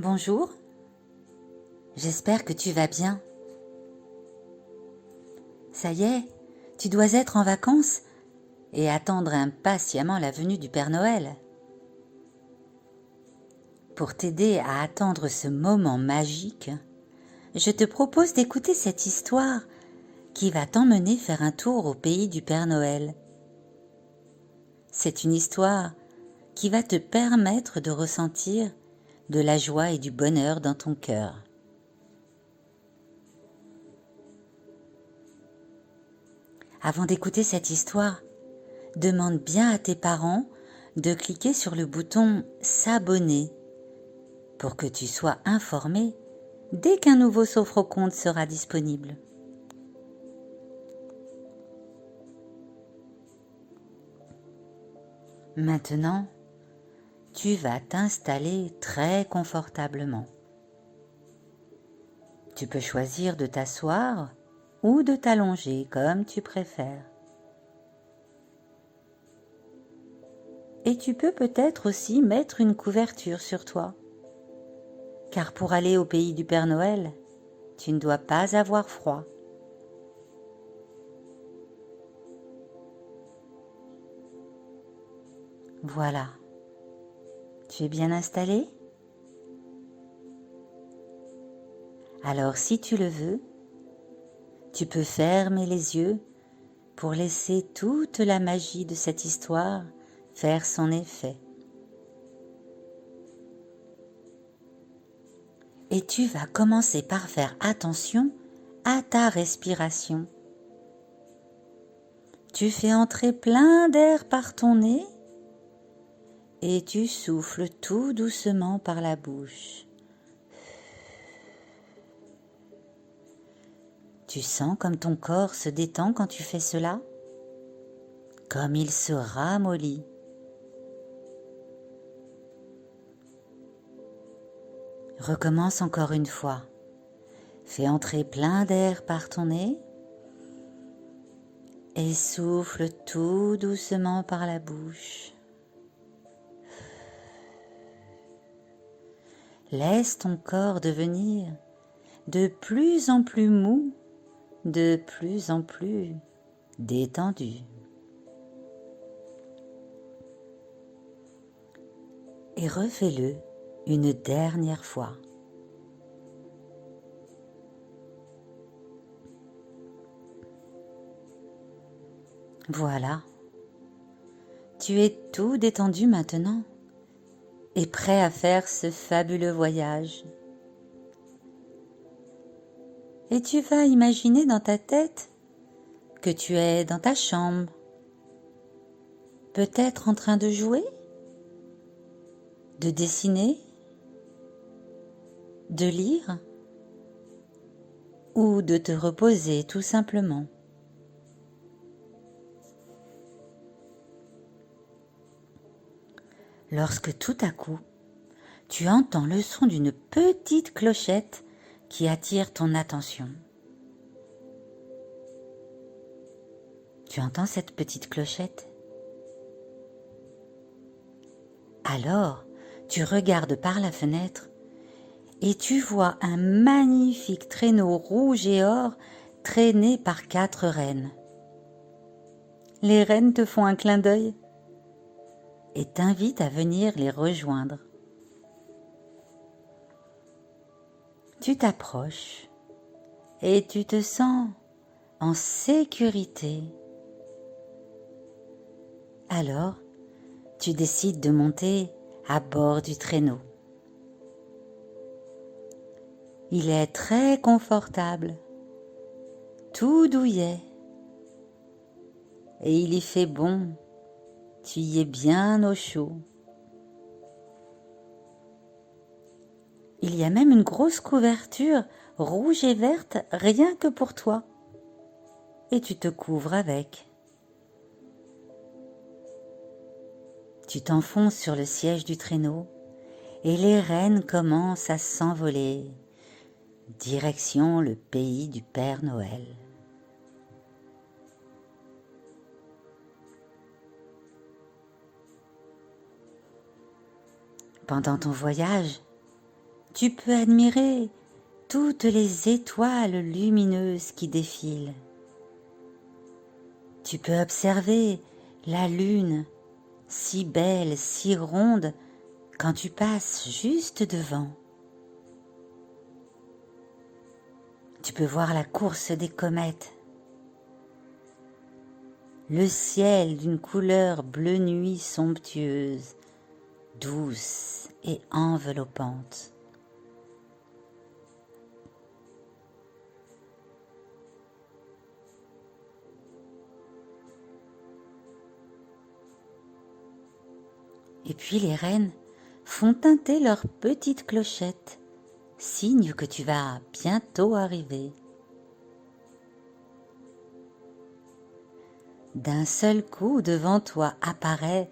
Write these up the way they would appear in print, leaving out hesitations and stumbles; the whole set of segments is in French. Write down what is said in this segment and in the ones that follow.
Bonjour, j'espère que tu vas bien. Ça y est, tu dois être en vacances et attendre impatiemment la venue du Père Noël. Pour t'aider à attendre ce moment magique, je te propose d'écouter cette histoire qui va t'emmener faire un tour au pays du Père Noël. C'est une histoire qui va te permettre de ressentir de la joie et du bonheur dans ton cœur. Avant d'écouter cette histoire, demande bien à tes parents de cliquer sur le bouton « S'abonner » pour que tu sois informé dès qu'un nouveau Sophroconte sera disponible. Maintenant, tu vas t'installer très confortablement. Tu peux choisir de t'asseoir ou de t'allonger comme tu préfères. Et tu peux peut-être aussi mettre une couverture sur toi. Car pour aller au pays du Père Noël, tu ne dois pas avoir froid. Voilà. Tu es bien installé? Alors si tu le veux, tu peux fermer les yeux pour laisser toute la magie de cette histoire faire son effet. Et tu vas commencer par faire attention à ta respiration. Tu fais entrer plein d'air par ton nez et tu souffles tout doucement par la bouche. Tu sens comme ton corps se détend quand tu fais cela, comme il se ramollit. Recommence encore une fois. Fais entrer plein d'air par ton nez et souffle tout doucement par la bouche. Laisse ton corps devenir de plus en plus mou, de plus en plus détendu. Et refais-le une dernière fois. Voilà, tu es tout détendu maintenant et prêt à faire ce fabuleux voyage. Et tu vas imaginer dans ta tête que tu es dans ta chambre, peut-être en train de jouer, de dessiner, de lire ou de te reposer tout simplement. Lorsque tout à coup, tu entends le son d'une petite clochette qui attire ton attention. Tu entends cette petite clochette? Alors, tu regardes par la fenêtre et tu vois un magnifique traîneau rouge et or traîné par 4 rennes. Les rennes te font un clin d'œil et t'invitent à venir les rejoindre. Tu t'approches et tu te sens en sécurité. Alors, tu décides de monter à bord du traîneau. Il est très confortable, tout douillet, et il y fait bon, tu y es bien au chaud. Il y a même une grosse couverture rouge et verte rien que pour toi, et tu te couvres avec. Tu t'enfonces sur le siège du traîneau et les rennes commencent à s'envoler, direction le pays du Père Noël. Pendant ton voyage, Tu peux admirer toutes les étoiles lumineuses qui défilent. Tu peux observer la lune, si belle, si ronde, quand tu passes juste devant. Tu peux voir la course des comètes, le ciel d'une couleur bleu nuit somptueuse, douce et enveloppante. Et puis les rennes font tinter leurs petites clochettes, signe que tu vas bientôt arriver. D'un seul coup, devant toi apparaît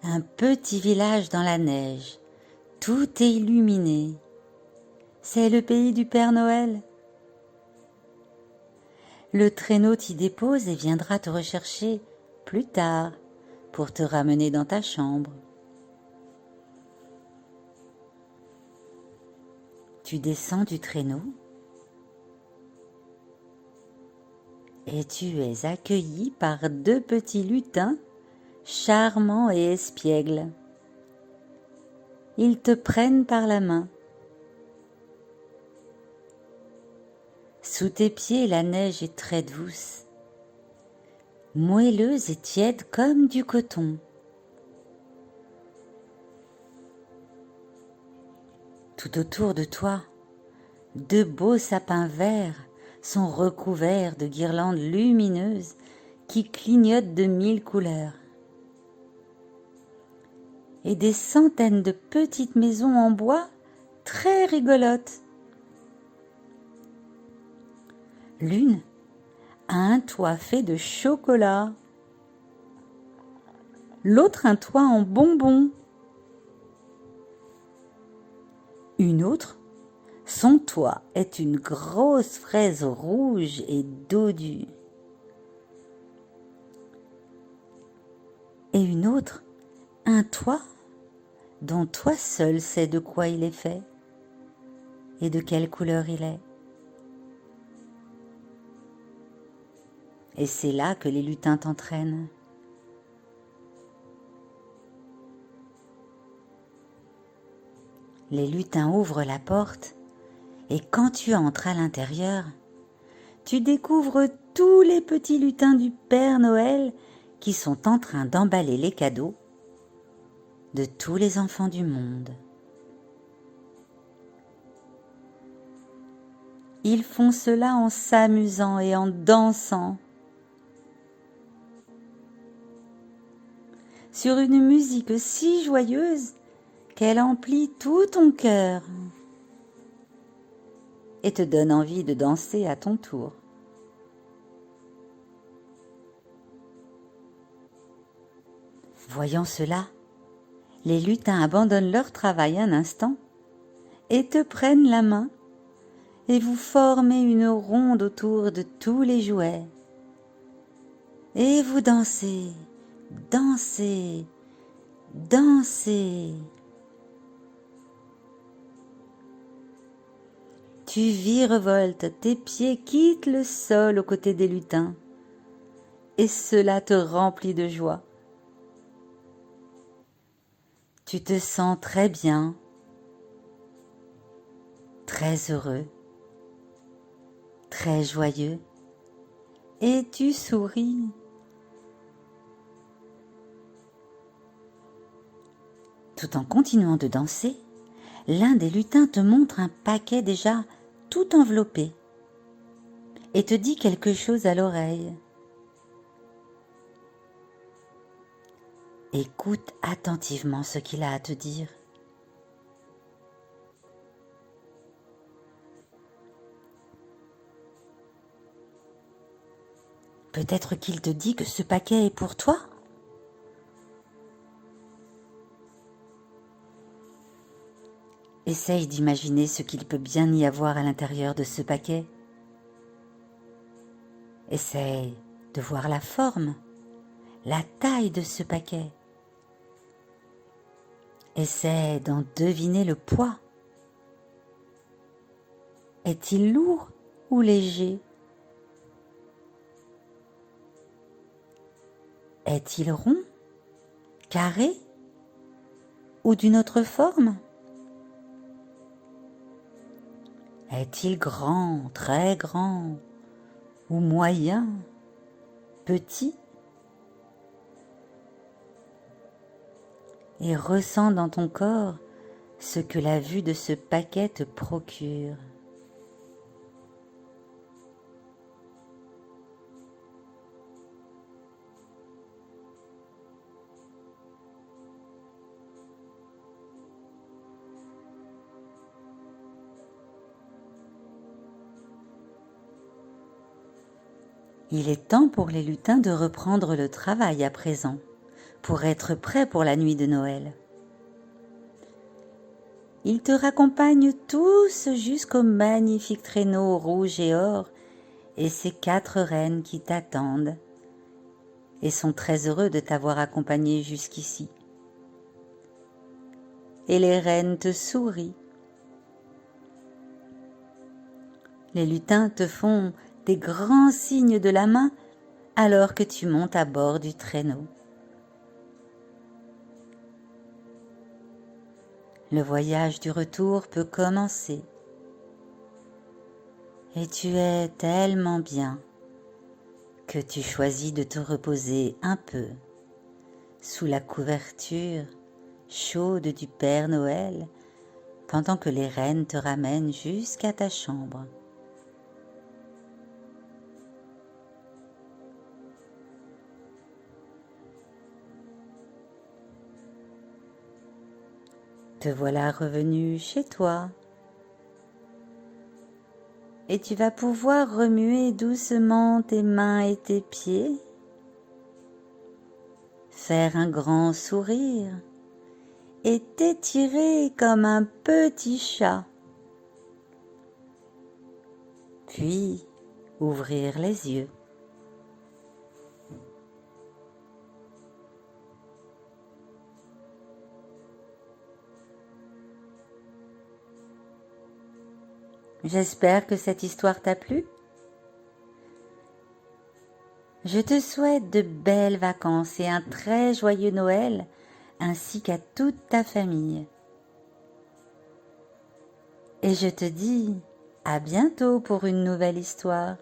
un petit village dans la neige. Tout est illuminé. C'est le pays du Père Noël. Le traîneau t'y dépose et viendra te rechercher plus tard pour te ramener dans ta chambre. Tu descends du traîneau et tu es accueilli par deux petits lutins charmants et espiègles. Ils te prennent par la main. Sous tes pieds, la neige est très douce, moelleuse et tiède comme du coton. Tout autour de toi, de beaux sapins verts sont recouverts de guirlandes lumineuses qui clignotent de 1000 couleurs. Et des centaines de petites maisons en bois très rigolotes. L'une a un toit fait de chocolat, l'autre un toit en bonbons. Une autre, son toit est une grosse fraise rouge et dodue. Et une autre, un toit dont toi seul sais de quoi il est fait et de quelle couleur il est. Et c'est là que les lutins t'entraînent. Les lutins ouvrent la porte et quand tu entres à l'intérieur, tu découvres tous les petits lutins du Père Noël qui sont en train d'emballer les cadeaux de tous les enfants du monde. Ils font cela en s'amusant et en dansant sur une musique si joyeuse qu'elle emplit tout ton cœur et te donne envie de danser à ton tour. Voyant cela, les lutins abandonnent leur travail un instant et te prennent la main et vous formez une ronde autour de tous les jouets. Et vous dansez, dansez, dansez. Tu virevoltes, tes pieds quittent le sol aux côtés des lutins et cela te remplit de joie. Tu te sens très bien, très heureux, très joyeux et tu souris. Tout en continuant de danser, l'un des lutins te montre un paquet déjà tout enveloppé et te dit quelque chose à l'oreille. Écoute attentivement ce qu'il a à te dire. Peut-être qu'il te dit que ce paquet est pour toi ? Essaye d'imaginer ce qu'il peut bien y avoir à l'intérieur de ce paquet. Essaye de voir la forme, la taille de ce paquet. Essaie d'en deviner le poids. Est-il lourd ou léger? Est-il rond, carré ou d'une autre forme? Est-il grand, très grand ou moyen, petit? Et ressens dans ton corps ce que la vue de ce paquet te procure. Il est temps pour les lutins de reprendre le travail à présent, pour être prêts pour la nuit de Noël. Ils te raccompagnent tous jusqu'au magnifique traîneau rouge et or et ces 4 reines qui t'attendent et sont très heureux de t'avoir accompagné jusqu'ici. Et les reines te sourient. Les lutins te font des grands signes de la main alors que tu montes à bord du traîneau. Le voyage du retour peut commencer. Et tu es tellement bien que tu choisis de te reposer un peu sous la couverture chaude du Père Noël pendant que les reines te ramènent jusqu'à ta chambre. Te voilà revenu chez toi et tu vas pouvoir remuer doucement tes mains et tes pieds, faire un grand sourire et t'étirer comme un petit chat, puis ouvrir les yeux. J'espère que cette histoire t'a plu. Je te souhaite de belles vacances et un très joyeux Noël, ainsi qu'à toute ta famille. Et je te dis à bientôt pour une nouvelle histoire.